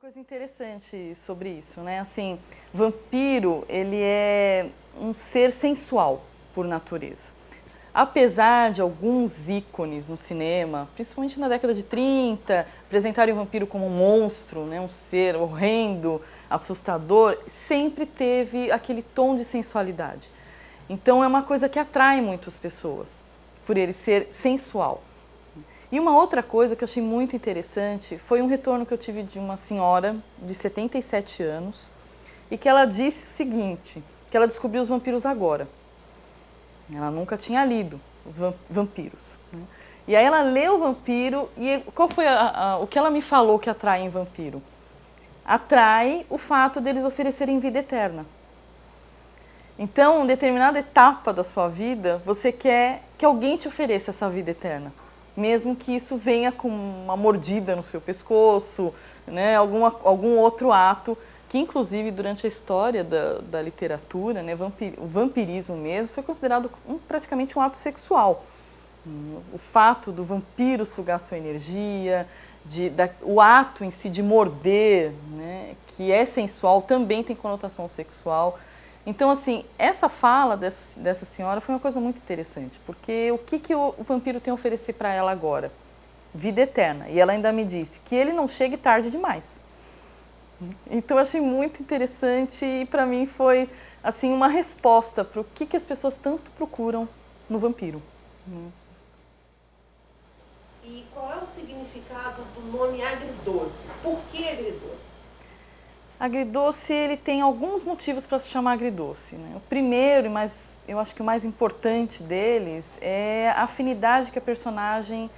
Coisa interessante sobre isso, né? Assim, vampiro, ele é um ser sensual por natureza. Apesar de alguns ícones no cinema, principalmente na década de 30, apresentarem o vampiro como um monstro, né? Um ser horrendo, assustador, sempre teve aquele tom de sensualidade. Então é uma coisa que atrai muitas pessoas, por ele ser sensual. E uma outra coisa que eu achei muito interessante foi um retorno que eu tive de uma senhora de 77 anos e que ela disse o seguinte, que ela descobriu os vampiros agora. Ela nunca tinha lido os vampiros. Né? E aí ela leu o vampiro e qual foi o que ela me falou que atrai em vampiro? Atrai o fato deles oferecerem vida eterna. Então, em determinada etapa da sua vida, você quer que alguém te ofereça essa vida eterna. Mesmo que isso venha com uma mordida no seu pescoço, né, algum outro ato, que inclusive durante a história da literatura, né, o vampirismo mesmo, foi considerado praticamente um ato sexual. O fato do vampiro sugar sua energia, o ato em si de morder, né, que é sensual, também tem conotação sexual. Então, assim, essa fala dessa senhora foi uma coisa muito interessante, porque o que o vampiro tem a oferecer para ela agora? Vida eterna. E ela ainda me disse que ele não chegue tarde demais. Então, eu achei muito interessante e para mim foi, assim, uma resposta para o que as pessoas tanto procuram no vampiro. E qual é o significado do nome agridoce? Por que agridoce? Agridoce, ele tem alguns motivos para se chamar agridoce. Né? O primeiro, mas eu acho que o mais importante deles, é a afinidade que a personagem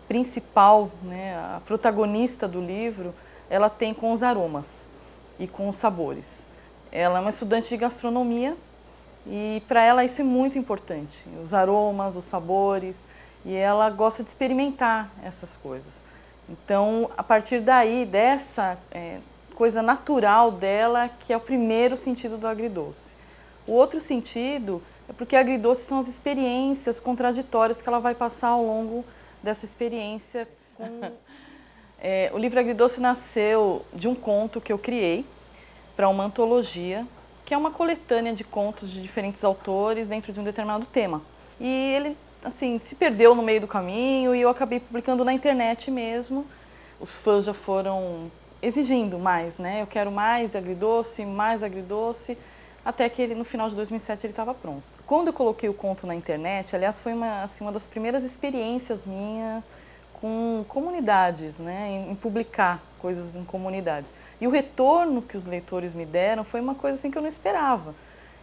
principal, né, a protagonista do livro, ela tem com os aromas e com os sabores. Ela é uma estudante de gastronomia e para ela isso é muito importante. Os aromas, os sabores, e ela gosta de experimentar essas coisas. Então, a partir daí, dessa coisa natural dela, que é o primeiro sentido do agridoce. O outro sentido é porque agridoce são as experiências contraditórias que ela vai passar ao longo dessa experiência. O livro Agridoce nasceu de um conto que eu criei para uma antologia, que é uma coletânea de contos de diferentes autores dentro de um determinado tema. E ele, assim, se perdeu no meio do caminho e eu acabei publicando na internet mesmo. Os fãs já foram exigindo mais, né? Eu quero mais agridoce, até que ele, no final de 2007 ele estava pronto. Quando eu coloquei o conto na internet, aliás, foi uma das primeiras experiências minhas com comunidades, né? Em publicar coisas em comunidades. E o retorno que os leitores me deram foi uma coisa assim que eu não esperava.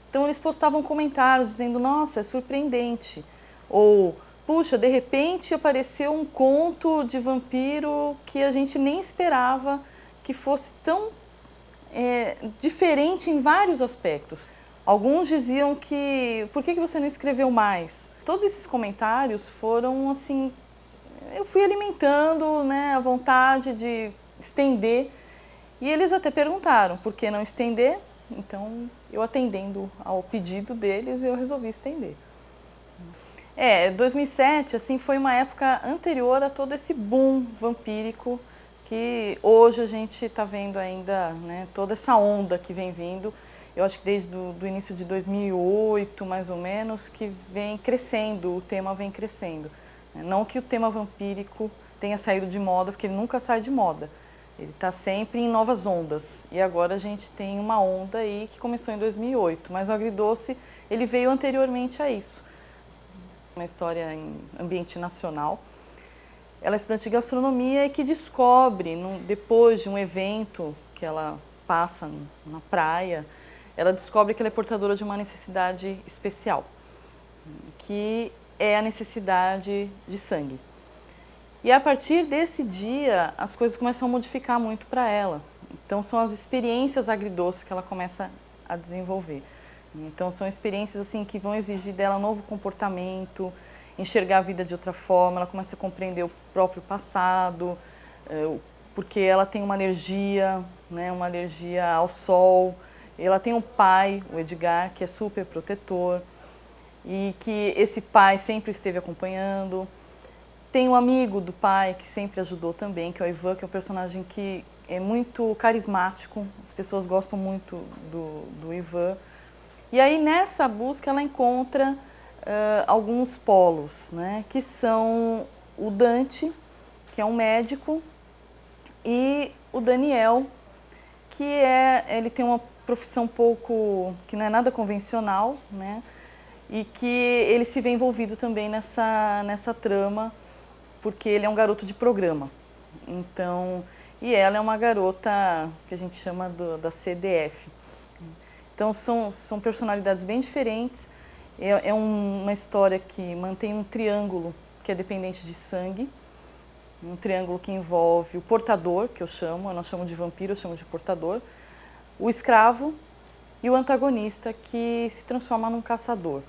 Então eles postavam comentários dizendo, nossa, é surpreendente. Ou, puxa, de repente apareceu um conto de vampiro que a gente nem esperava que fosse tão diferente em vários aspectos. Alguns diziam que, por que você não escreveu mais? Todos esses comentários foram assim, eu fui alimentando, né, a vontade de estender. E eles até perguntaram, por que não estender? Então, eu atendendo ao pedido deles, eu resolvi estender. 2007, assim, foi uma época anterior a todo esse boom vampírico que hoje a gente está vendo ainda, né, toda essa onda que vem vindo. Eu acho que desde do início de 2008, mais ou menos, que vem crescendo, o tema vem crescendo. Não que o tema vampírico tenha saído de moda, porque ele nunca sai de moda. Ele está sempre em novas ondas. E agora a gente tem uma onda aí que começou em 2008. Mas o Agridoce, ele veio anteriormente a isso. Uma história em ambiente nacional. Ela é estudante de gastronomia e que descobre, depois de um evento que ela passa na praia, ela descobre que ela é portadora de uma necessidade especial, que é a necessidade de sangue. E a partir desse dia, as coisas começam a modificar muito para ela. Então, são as experiências agridoces que ela começa a desenvolver. Então, são experiências assim que vão exigir dela um novo comportamento, enxergar a vida de outra forma, ela começa a compreender o próprio passado, porque ela tem uma alergia, né, uma alergia ao sol. Ela tem um pai, o Edgar, que é super protetor, e que esse pai sempre esteve acompanhando. Tem o amigo do pai, que sempre ajudou também, que é o Ivan, que é um personagem que é muito carismático, as pessoas gostam muito do Ivan. E aí, nessa busca, ela encontra alguns polos, né, que são o Dante, que é um médico, e o Daniel, que ele tem uma profissão que não é nada convencional, né, e que ele se vê envolvido também nessa trama, porque ele é um garoto de programa. Então, e ela é uma garota que a gente chama da CDF. Então, são personalidades bem diferentes. É uma história que mantém um triângulo que é dependente de sangue, um triângulo que envolve o portador, que eu não chamo de vampiro, eu chamo de portador, o escravo e o antagonista, que se transforma num caçador.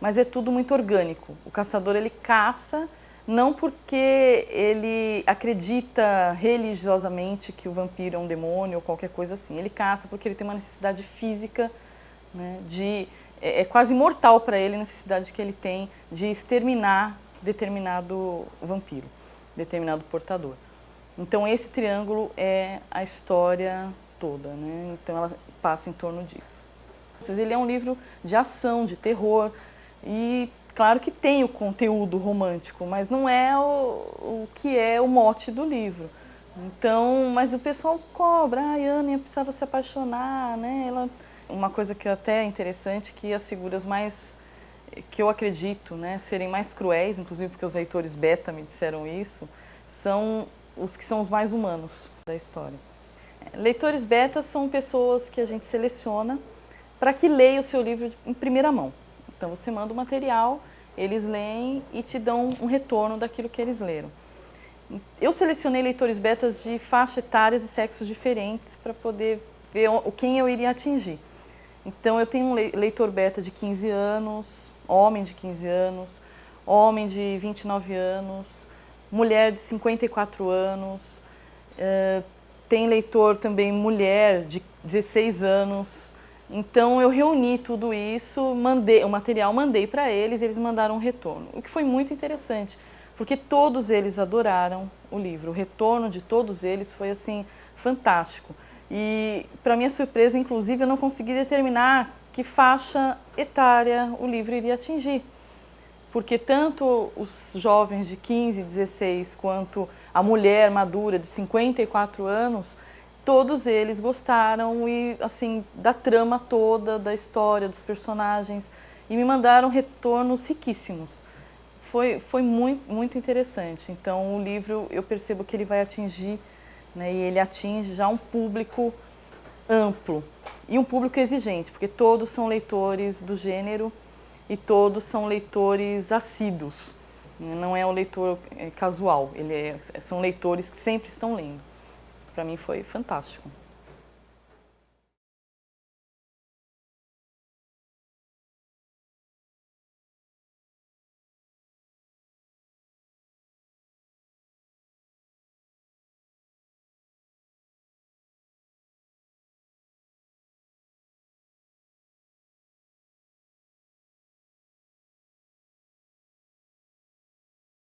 Mas é tudo muito orgânico. O caçador, ele caça não porque ele acredita religiosamente que o vampiro é um demônio ou qualquer coisa assim. Ele caça porque ele tem uma necessidade física, né, é quase mortal para ele a necessidade que ele tem de exterminar determinado vampiro, determinado portador. Então esse triângulo é a história toda, né? Então ela passa em torno disso. Ele é um livro de ação, de terror, e claro que tem o conteúdo romântico, mas não é o que é o mote do livro. Então, mas o pessoal cobra, a Ania precisava se apaixonar, né? Uma coisa que até é interessante, que as figuras que eu acredito, né, serem mais cruéis, inclusive porque os leitores beta me disseram isso, são os que são os mais humanos da história. Leitores beta são pessoas que a gente seleciona para que leia o seu livro em primeira mão. Então você manda o material, eles leem e te dão um retorno daquilo que eles leram. Eu selecionei leitores betas de faixa etárias e sexos diferentes para poder ver quem eu iria atingir. Então eu tenho um leitor beta de 15 anos, homem de 15 anos, homem de 29 anos, mulher de 54 anos, tem leitor também mulher de 16 anos. Então eu reuni tudo isso, mandei o material, mandei para eles e eles mandaram um retorno. O que foi muito interessante, porque todos eles adoraram o livro. O retorno de todos eles foi assim fantástico. E para minha surpresa, inclusive, eu não consegui determinar que faixa etária o livro iria atingir. Porque tanto os jovens de 15, 16, quanto a mulher madura de 54 anos, todos eles gostaram e, assim, da trama toda, da história, dos personagens, e me mandaram retornos riquíssimos. Foi muito, muito interessante. Então, o livro, eu percebo que ele vai atingir, né, e ele atinge já um público amplo e um público exigente, porque todos são leitores do gênero e todos são leitores assíduos. Não é um leitor casual, são leitores que sempre estão lendo. Para mim foi fantástico.